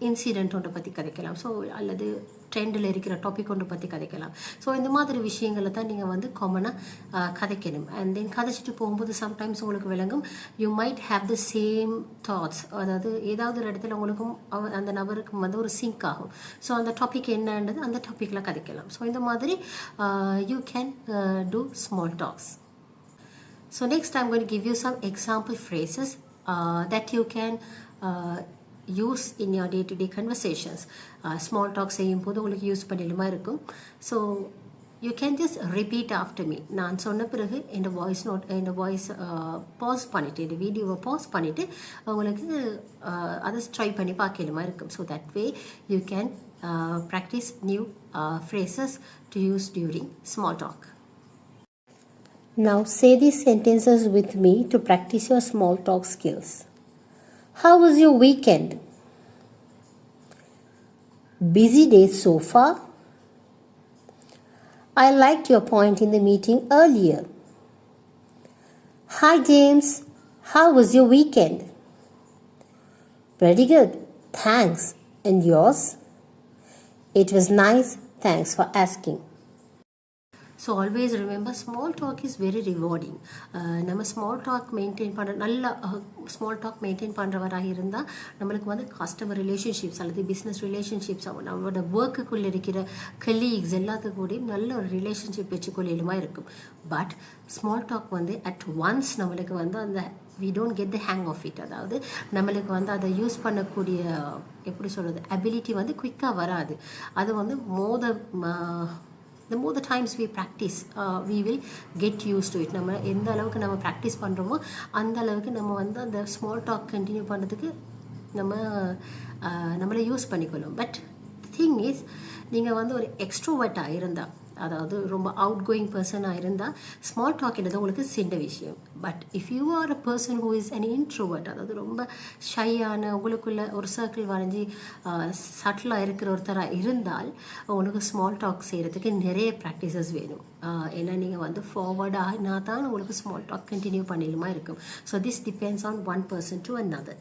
இன்சிடெண்ட் ஒன்றை பற்றி கதைக்கலாம். ஸோ அல்லது ட்ரெண்டில் இருக்கிற டாபிக் ஒன்று பற்றி கதைக்கலாம். ஸோ இந்த மாதிரி விஷயங்களை தான் நீங்கள் வந்து காமனாக கதைக்கணும். அண்ட் தென் கதைச்சிட்டு போகும்போது சம்டைம்ஸ் உங்களுக்கு விளங்கும் you might have the same thoughts. அதாவது ஏதாவது ஒரு இடத்துல உங்களுக்கும் அந்த நபருக்கும் வந்து ஒரு சிங்க் ஆகும். ஸோ அந்த டாபிக் என்னன்றது அந்த டாப்பிக்கில் கதைக்கலாம். ஸோ இந்த மாதிரி you can do small talks. So next I'm going to give you some example phrases that you can use in your day-to-day conversations. Small talk செய்யும் போது உங்களுக்கு யூஸ் பண்ணிடுமா இருக்கும். So you can just repeat after me. நான் சொன்ன பிறகு இந்த voice pass பண்ணிவிட்டு இந்த வீடியோவை பாஸ் பண்ணிவிட்டு உங்களுக்கு அதை ட்ரை பண்ணி பார்க்கலுமா இருக்கும். So that way you can practice new phrases to use during small talk. Now say these sentences with me to practice your small talk skills. How was your weekend? Busy day so far? I liked your point in the meeting earlier. Hi James, how was your weekend? Pretty good, thanks. And yours? It was nice, thanks for asking. So always remember small talk is very rewarding. நம்ம small talk maintain பண்ணுற நல்ல small talk maintain பண்ணுறவராக இருந்தால் நம்மளுக்கு வந்து customer relationships அல்லது business relationships நம்மளோட ஒர்க்குக்குள்ளே இருக்கிற கலீக்ஸ் எல்லாத்துக்கும் கூடயும் நல்ல ஒரு ரிலேஷன்ஷிப் வச்சுக்கொள்ளுமா இருக்கும். பட் ஸ்மால் டாக் வந்து அட் ஒன்ஸ் நம்மளுக்கு வந்து அந்த we don't get the hang of it. அதாவது நம்மளுக்கு வந்து அதை யூஸ் பண்ணக்கூடிய எப்படி சொல்கிறது அபிலிட்டி வந்து குயிக்காக வராது. அது வந்து the more the times we practice, we will get used to it. நம்ம எந்த அளவுக்கு நம்ம ப்ராக்டிஸ் பண்ணுறோமோ அந்த அளவுக்கு நம்ம வந்து அந்த ஸ்மால் டாக் கண்டினியூ பண்ணுறதுக்கு நம்மளை யூஸ் பண்ணிக்கொள்ளும். பட் திங் இஸ் நீங்கள் வந்து ஒரு எக்ஸ்ட்ரோவர்ட்டாக இருந்தால், அதாவது ரொம்ப அவுட் கோயிங் பர்சனாக இருந்தால் ஸ்மால் டாக்ன்றது உங்களுக்கு சின்ன விஷயம். But if you are a person who is an introvert, அதாவது ரொம்ப ஷையான உங்களுக்குள்ள ஒரு சர்க்கிள் வரைஞ்சி சட்டிலாக இருக்கிற ஒருத்தராக இருந்தால் உங்களுக்கு ஸ்மால் டாக் செய்கிறதுக்கு நிறைய ப்ராக்டிசஸ் வேணும். ஏன்னா நீங்கள் வந்து ஃபார்வர்ட் ஆகினா தான் உங்களுக்கு ஸ்மால் டாக் கண்டினியூ பண்ணிடுமா இருக்கும். So this depends on one person to another.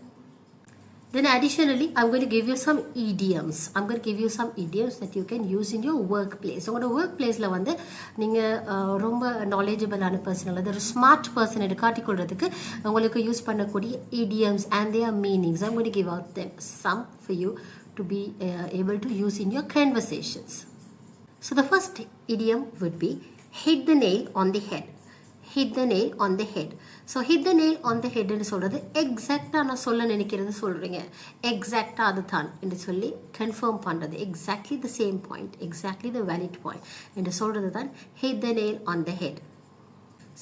Then additionally, I'm going to give you some idioms. I'm going to give you some idioms that you can use in your workplace. உங்களோட workplaceல வந்து நீங்கள் ரொம்ப knowledgeable-ஆன person அல்லது ஒரு smart person என்று காட்டிக்கொள்றதுக்கு உங்களுக்கு use பண்ணக்கூடிய idioms and their meanings. I'm going to give out them some for you to be able to use in your conversations. So the first idiom would be hit the nail on the head. Hit the nail on the head. So hit the nail on the head என்று சொல்கிறது எக்ஸாக்டாக நான் சொல்ல நினைக்கிறது சொல்கிறீங்க, எக்ஸாக்டாக அது தான் என்று சொல்லி கன்ஃபார்ம் பண்ணுறது, exactly the same point, exactly the valid point என்று சொல்கிறது தான் hit the nail on the head.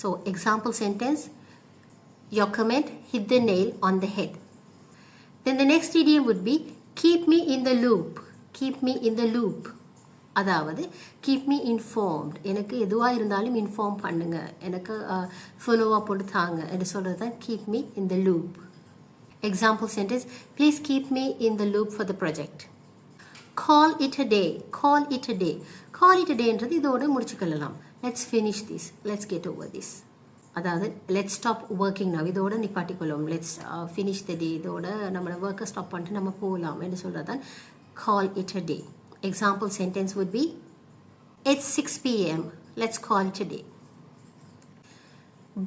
So example sentence, your comment hit the nail on the head. Then the next idiom would be keep me in the loop. Keep me in the loop. அதாவது keep me informed, எனக்கு எதுவாக இருந்தாலும் inform பண்ணுங்க, எனக்கு ஃபாலோவாக போட்டு தாங்க என்று சொல்கிறது தான் keep me in the loop. Example sentence, please keep me in the loop for the project. Call it a day. Call it a day. Call it a டேன்றது இதோட முடிச்சுக்கொள்ளலாம். Let's finish this, let's get over this. அதாவது let's stop working now, இதோட நிப்பாட்டிக்கொள்ளும். Let's finish the டே, இதோட நம்மளோட ஒர்க்கை stop பண்ணிட்டு நம்ம போகலாம் என்று சொல்கிறது தான் கால் it a day. Example sentence would be, it's 6 p.m. Let's call it a day.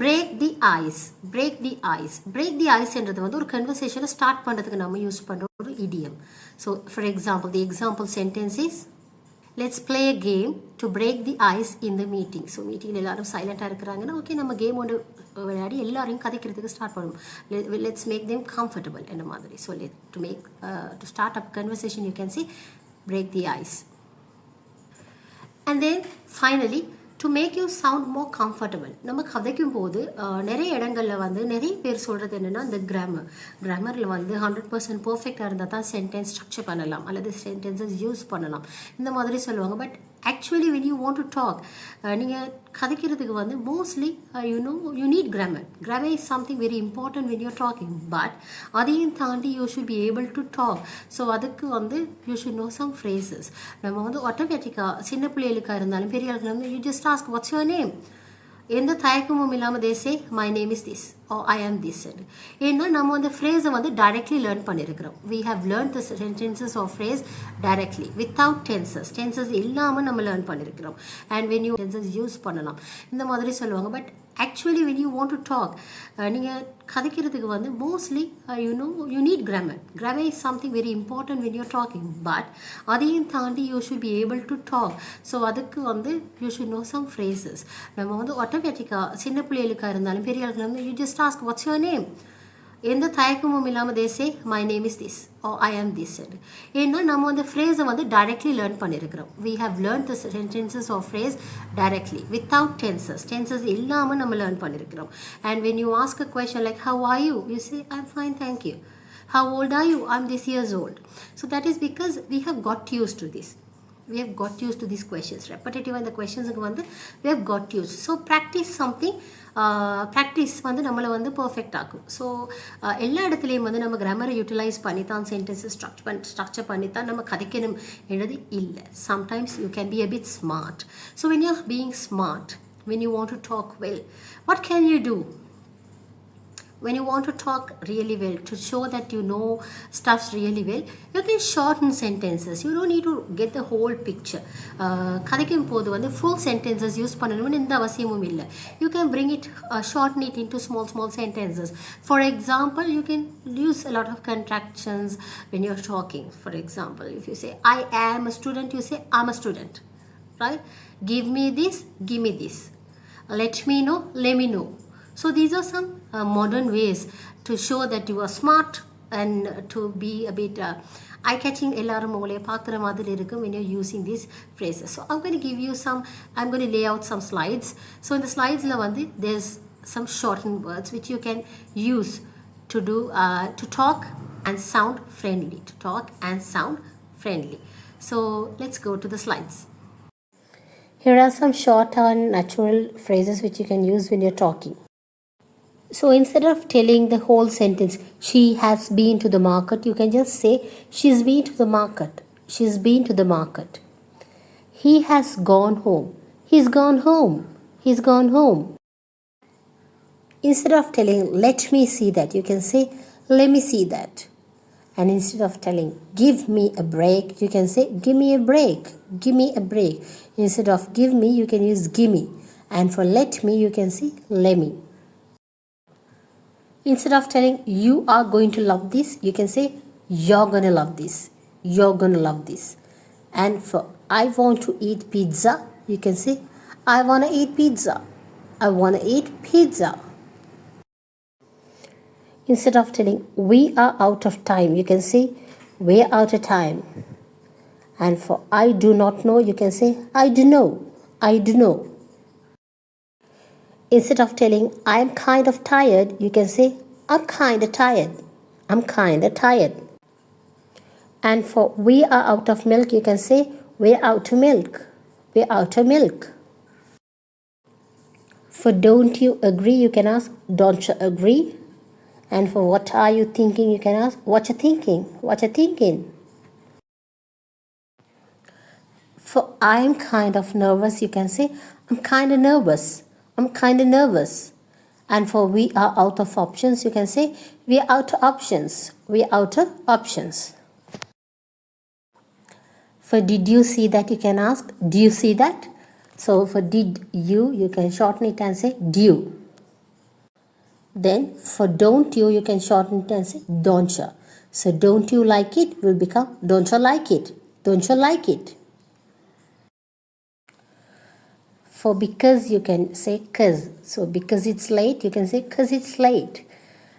Break the ice. Break the ice. Break the ice என்றது வந்து ஒரு conversation ஸ்டார்ட் பண்ணுறதுக்கு நம்ம யூஸ் பண்ணுற ஒரு idiom. So for example, the example sentence is, let's play a game to break the ice in the meeting. So மீட்டிங்கில் எல்லாரும் சைலண்டாக இருக்கிறாங்கன்னா ஓகே நம்ம கேம் ஒன்று விளையாடி எல்லாரையும் கதைக்கிறதுக்கு ஸ்டார்ட் பண்ணுவோம். லெட்ஸ் மேக் தேம் கம்ஃபர்டபுள் என்ற மாதிரி. So to start up conversation you can say break the ice. And then finally, to make you sound more comfortable, நம்ம கதைக்கும் போது நிறைய இடங்களில் வந்து நிறைய பேர் சொல்கிறது என்னென்னா இந்த கிராமரில் வந்து 100% பர்ஃபெக்டாக இருந்தால் தான் சென்டென்ஸ் ஸ்ட்ரக்சர் பண்ணலாம் அல்லது சென்டென்சஸ் யூஸ் பண்ணலாம் இந்த மாதிரி சொல்லுவாங்க. But actually when you want to talk, நீங்கள் கதைக்கிறதுக்கு வந்து mostly you need grammar. Grammar is something very important when you're talking. But அதையும் தாண்டி you should be able to talk. So அதுக்கு வந்து you should know some phrases. நம்ம வந்து ஆட்டோமேட்டிக்காக சின்ன பிள்ளைகளுக்காக இருந்தாலும் பெரிய ஆளுக்கு வந்து you just ask what's your name. எந்த தயக்கமும் இல்லாமல் they say my name is this or I am this. ஏன்னா நம்ம அந்த ஃப்ரேஸை வந்து டைரக்ட்லி லேர்ன் பண்ணியிருக்கிறோம். we have learned the sentences or phrase directly without tenses இல்லாமல் நம்ம லேர்ன் பண்ணியிருக்கிறோம். and when you tenses use பண்ணலாம் இந்த மாதிரி சொல்லுவாங்க. But actually when you want to talk, நீங்கள் கதைக்கிறதுக்கு வந்து mostly you need grammar. Grammar is something very important when you're talking. But அதையும் தாண்டி you should be able to talk. So அதுக்கு வந்து you should know some phrases. நம்ம வந்து ஆட்டோமேட்டிக்காக சின்ன பிள்ளைகளுக்காக இருந்தாலும் பெரிய ஆளுக்கு வந்து you just ask what's your name. எந்த தயக்கமும் இல்லாமல் they say my name is this or I am this. ஏன்னா நம்ம அந்த ஃப்ரேஸை வந்து டைரக்ட்லி லேர்ன் பண்ணியிருக்கிறோம். we have learned the sentences or phrase directly without tenses இல்லாமல் நம்ம லேர்ன் பண்ணியிருக்கிறோம். and when you ask a question like how are you, you say I'm fine thank you. how old are you, I'm this years old. so that is because we have got used to this. We have got used to these questions. Repetitive and the questions வந்து we have got used. So practice something. Practice வந்து நம்மளை வந்து perfect ஆகும். So எல்லா இடத்துலையும் வந்து நம்ம கிராமரை utilise பண்ணி தான் சென்டென்ஸஸ் ஸ்ட்ரக்சர் பண்ணி தான் நம்ம கதைக்கணும் என்றது இல்லை. Sometimes you can be a bit smart. So when you are being smart, when you want to talk well, what can you do? when you want to talk really well, to show that you know stuffs really well, you can shorten sentences. You don't need to get the whole picture. கதைக்கும் போது வந்து full sentences use பண்ணணும்னு எந்த அவசியமும் இல்லை. You can bring it, shorten it into small sentences. For example, you can use a lot of contractions when you're talking. For example, if you say I am a student, you say I'm a student, right? Give me this, give me this. Let me know, let me know. So these are some modern ways to show that you are smart and to be a bit eye-catching. எல்லாரும் உங்களை பார்க்குற மாதிரி இருக்கும் when you're using these phrases. So I'm going to give you some, I'm going to lay out some slides. So in the slides வந்து there's some shortened words which you can use to do to talk and sound friendly. To talk and sound friendly. So let's go to the slides. Here are some short and natural phrases which you can use when you're talking. So instead of telling the whole sentence, she has been to the market, you can just say, she's been to the market. She's been to the market. He has gone home. He's gone home. He's gone home. Instead of telling, let me see that, you can say, let me see that. And instead of telling, give me a break, you can say, give me a break. Give me a break. Instead of give me, you can use gimme. And for let me, you can say, let me. Instead of telling, you are going to love this, you can say, you're going to love this. You're going to love this. And for I want to eat pizza, you can say, I want to eat pizza. I want to eat pizza. Instead of telling, we are out of time, you can say, we're out of time. And for I do not know, you can say, I do know. I do know. Instead of telling, I'm kind of tired, you can say, I'm kind of tired. I'm kind of tired. And for we are out of milk, you can say, we're out of milk. We're out of milk. For don't you agree, you can ask, don't you agree? And for what are you thinking, you can ask, what you thinking? What you thinking? For I'm kind of nervous, you can say, I'm kind of nervous. I'm kind of nervous. And for we are out of options, you can say, we are out of options. We are out of options. For did you see that, you can ask, do you see that? So for did you can shorten it and say, do. Then for don't you can shorten it and say, don't you. So don't you like it will become, don't you like it? Don't you like it? For because, you can say cause. So because it's late, you can say cause it's late.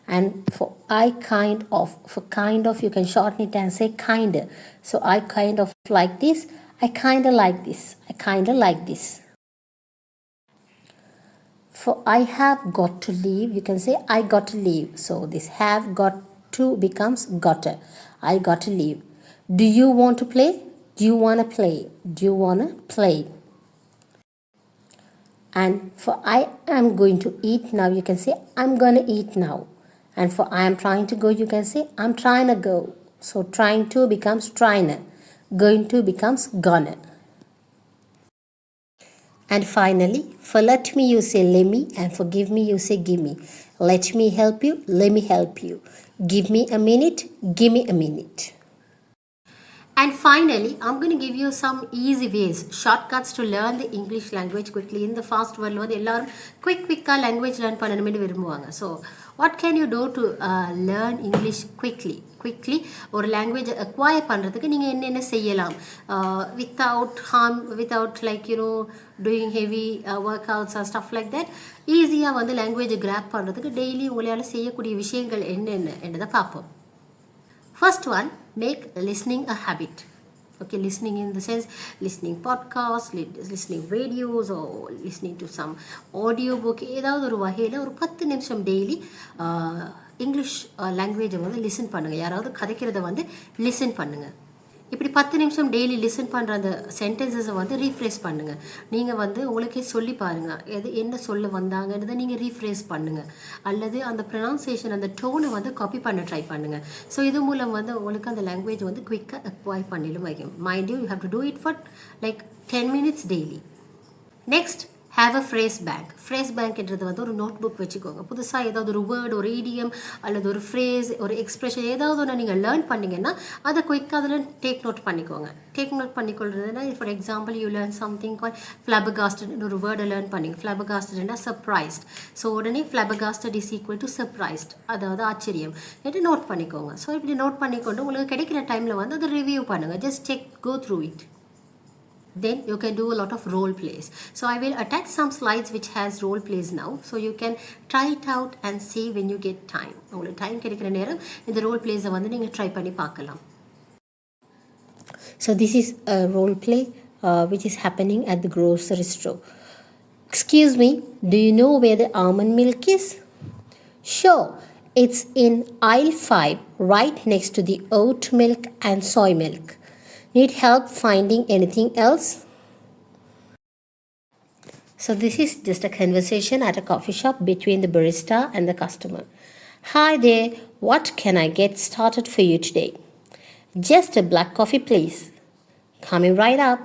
And for I kind of, for kind of, you can shorten it and say kinda. So I kind of like this. I kinda like this. I kinda like this. For I have got to leave, you can say I got to leave. So this have got to becomes gotta. I got to leave. Do you want to play? Do you want to play? Do you want to play? And for I am going to eat now, you can say I'm going to eat now. And for I am trying to go, you can say I'm trying to go. So trying to becomes trying. Going to becomes gonna. And finally, for let me, you say let me. And for give me, you say give me. Let me help you, let me help you. Give me a minute, give me a minute. And finally, I'm going to give you some easy ways, shortcuts to learn the English language quickly. In the fast world, வந்து எல்லாரும் quick language learn பண்ணணும்னு விரும்புவாங்க. So what can you do to learn English quickly? ஒரு language acquire பண்ணுறதுக்கு நீங்கள் என்னென்ன செய்யலாம் without like doing heavy workouts or stuff like that. ஈஸியாக வந்து language grab பண்ணுறதுக்கு டெய்லி உங்களால் செய்யக்கூடிய விஷயங்கள் என்னென்னதை பார்ப்போம். First one, make listening a habit. Okay, listening in the sense, listening podcasts, listening videos or listening to some audio book. ஏதாவது ஒரு வகையில் ஒரு 10 நிமிஷம் டெய்லி இங்கிலீஷ் லாங்குவேஜை வந்து லிசன் பண்ணுங்கள். யாராவது கதைக்கிறத வந்து லிசன் பண்ணுங்கள். இப்படி 10 நிமிஷம் டெய்லி லிசன் பண்ணுற அந்த சென்டென்சஸை வந்து ரீஃப்ரேஸ் பண்ணுங்கள். நீங்கள் வந்து உங்களுக்கே சொல்லி பாருங்கள் என்ன சொல்ல வந்தாங்கன்றதை நீங்கள் ரீஃப்ரேஸ் பண்ணுங்கள். அல்லது அந்த ப்ரொனவுன்சியேஷன் அந்த டோனை வந்து காப்பி பண்ண ட்ரை பண்ணுங்கள். ஸோ இது மூலம் வந்து உங்களுக்கு அந்த லாங்குவேஜ் வந்து குயிக்காக அக்வயர் பண்ணிலும் வைக்கும். Mind you have to do it for like 10 minutes daily. Next, have a phrase bank. Phrase bank என்றது வந்து ஒரு நோட் புக் வச்சுக்கோங்க. புதுசாக ஏதாவது ஒரு வேர்டு, ஒரு இடியம் அல்லது ஒரு ஃப்ரேஸ், ஒரு எக்ஸ்பிரஷன் ஏதாவது ஒன்று நீங்கள் லேர்ன் பண்ணிங்கன்னா அதை குயிக்காக அதில் டேக் நோட் பண்ணிக்கோங்க. டேக் நோட் பண்ணிக்கொள்றதுனா, for example you learn something call flabbergasted ஒரு வேர்டை லேர்ன் பண்ணிங்க. ஃப்ளபகாஸ்டட்னா சர்ப்ரைஸ்ட். ஸோ உடனே flabbergasted is equal to surprised, அதாவது ஆச்சரியம் என்று நோட் பண்ணிக்கோங்க. ஸோ இப்படி நோட் பண்ணிக்கொண்டு உங்களுக்கு கிடைக்கிற டைமில் வந்து அதை ரிவ்யூ பண்ணுங்கள். Just check, go through it. Then you can do a lot of role plays. So I will attach some slides which has role plays now, so you can try it out and see when you get time. உங்களுக்கு time கிடைக்கிற நேரம் இந்த role plays வந்து நீங்கள் try பண்ணி பார்க்கலாம். So this is a role play which is happening at the grocery store. Excuse me, do you know where the almond milk is? Sure, it's in aisle 5 right next to the oat milk and soy milk. Need help finding anything else? So this is just a conversation at a coffee shop between the barista and the customer. Hi there, what can I get started for you today? Just a black coffee, please. Coming right up.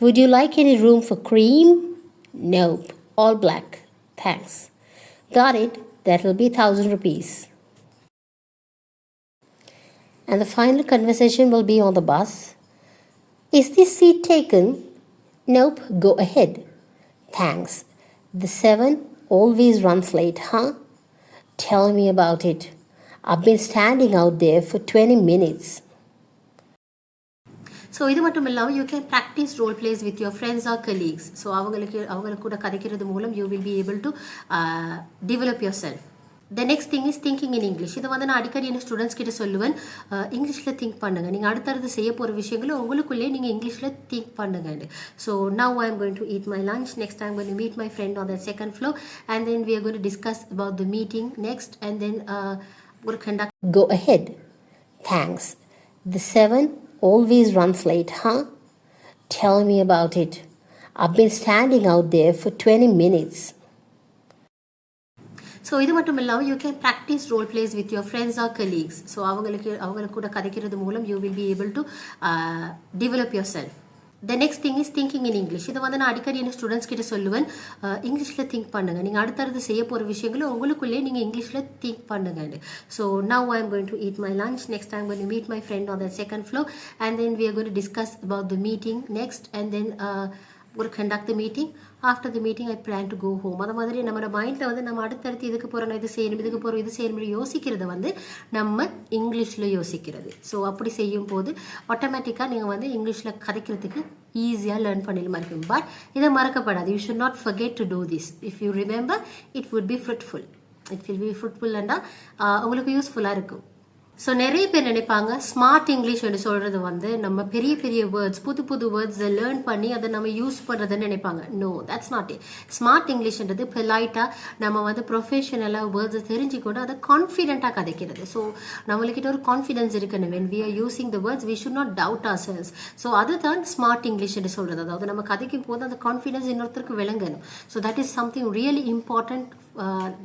Would you like any room for cream? Nope, all black. Thanks. Got it. That will be 1,000 rupees. And the final conversation will be on the bus. Is this seat taken? Nope, go ahead. Thanks. The 7 always runs late, huh? Tell me about it. I've been standing out there for 20 minutes. So இது மட்டும் இல்லாமல் you can practice role plays with your friends or colleagues. So அவங்களுக்கு கூட கதைக்கிறது மூலம் you will be able to develop your self. The next thing is thinking in English. இதை வந்து நான் அடிக்கடி என் ஸ்டூடெண்ட்ஸ் கிட்ட சொல்லுவேன், இங்கிலீஷில் திங்க் பண்ணுங்கள். நீங்கள் அடுத்தடுத்து செய்ய போகிற விஷயங்களும் உங்களுக்குள்ளே நீங்கள் இங்கிலீஷில் திங்க் பண்ணுங்கள். So now I am going to eat my lunch, next I am going to meet my friend on the second floor, and then we are going to discuss about the meeting next, and then ஒரு conduct. Go ahead. Thanks. The 7 always runs late, huh? Tell me about it. I've been standing out there for 20 minutes. So இது மட்டும் இல்லாமல் you can practice role plays with your friends or colleagues. So அவங்களுக்கு கூட கதைக்கிறது மூலம் you will be able to develop your self. The next thing is thinking in English. இதை வந்து நான் அடிக்கடி என் ஸ்டூடெண்ட்ஸ் கிட்ட சொல்லுவேன், இங்கிலீஷில் திங்க் பண்ணுங்கள். நீங்கள் அடுத்தடுத்து செய்ய போகிற விஷயங்களும் உங்களுக்குள்ளே நீங்கள் இங்கிலீஷில் திங்க் பண்ணுங்கள். So now I am going to eat my lunch, next I am going to meet my friend on the second floor, and then we are going to discuss about the meeting next, and then ஒரு conduct the meeting. After the meeting I plan to go home. அந்த மாதிரி நம்மளோட மைண்டில் வந்து நம்ம அடுத்தடுத்து இதுக்கு போகிறோம், இது செய்யணும், இதுக்கு போகிறோம், இது செய்யணும் யோசிக்கிறத வந்து நம்ம இங்கிலீஷில் யோசிக்கிறது. ஸோ அப்படி செய்யும் போது ஆட்டோமேட்டிக்காக நீங்கள் வந்து இங்கிலீஷில் கதைக்கிறதுக்கு ஈஸியாக லேர்ன் பண்ணிடலாம் இருக்கும். பட் இதை மறக்கப்படாது. You should not forget to do this. If you remember it would be fruitful. It will be ஃப்ரூட்ஃபுல்லாண்டா உங்களுக்கு யூஸ்ஃபுல்லாக இருக்கும். ஸோ நிறைய பேர் நினைப்பாங்க ஸ்மார்ட் இங்கிலீஷ் என்று சொல்கிறது வந்து நம்ம பெரிய பெரிய வேர்ட்ஸ், புது புது வேர்ட்ஸை லேர்ன் பண்ணி அதை நம்ம யூஸ் பண்ணுறதுன்னு நினைப்பாங்க. No, that's not it. Smart இங்கிலீஷ்ன்றது பொலைட்டாக நம்ம வந்து ப்ரொஃபஷனலாக வேர்ட்ஸை தெரிஞ்சுக்கொண்டு அதை கான்ஃபிடென்ட்டாக கதைக்கிறது. ஸோ நம்மளுக்கிட்ட ஒரு கான்ஃபிடென்ஸ் இருக்கணும். When we are using the words we should not doubt our selves. So அதுதான் ஸ்மார்ட் இங்கிலீஷ் என்று சொல்கிறது. அதாவது நம்ம கதைக்கும் போது அந்த கான்ஃபிடென்ஸ் இன்னொருத்தருக்கு விளங்கணும். So that is something really important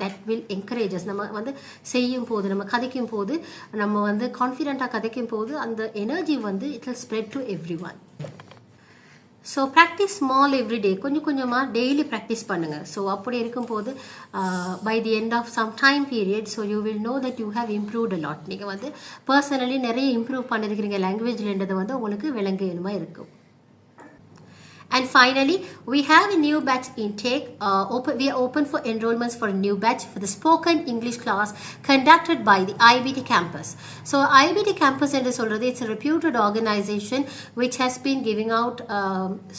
that will encourage us. நம்ம வந்து செய்யும் போது, நம்ம கதைக்கும் போது, நம்ம வந்து கான்ஃபிடென்ட்டாக கதைக்கும் போது அந்த எனர்ஜி வந்து it will spread to everyone. So practice small everyday. கொஞ்சம் கொஞ்சமாக டெய்லி ப்ராக்டிஸ் பண்ணுங்கள். ஸோ அப்படி இருக்கும்போது by the end of some time period so you will know that you have improved a lot. நீங்கள் வந்து personally நிறைய improve பண்ணியிருக்கிறீங்க லாங்குவேஜ்லன்றது வந்து உங்களுக்கு விளங்கணுமா இருக்கும். And finally, we have a new batch intake. We are open for enrollments for a new batch for the spoken English class conducted by the IEBT campus. So IEBT campus is already it's a reputed organization which has been giving out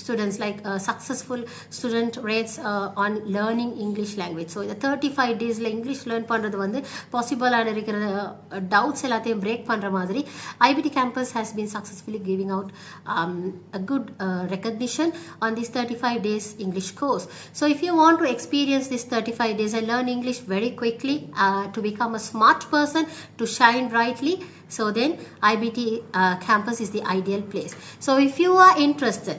students like successful student rates on learning English language. So the 35 days English learn பண்றது வந்து possible ஆன இருக்கிற doubts எல்லாத்தையும் break பண்ற மாதிரி IEBT campus has been successfully giving out a good recognition on this 35 days English course. So if you want to experience this 35 days and learn English very quickly to become a smart person, to shine brightly, so then IEBT campus is the ideal place. So if you are interested,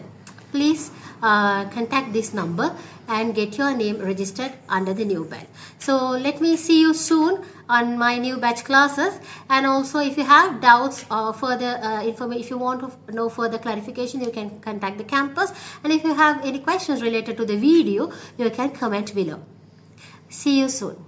please contact this number and get your name registered under the new batch. So let me see you soon on my new batch classes. And also, if you have doubts or further information, if you want to know further clarification, you can contact the campus. And if you have any questions related to the video, you can comment below. See you soon.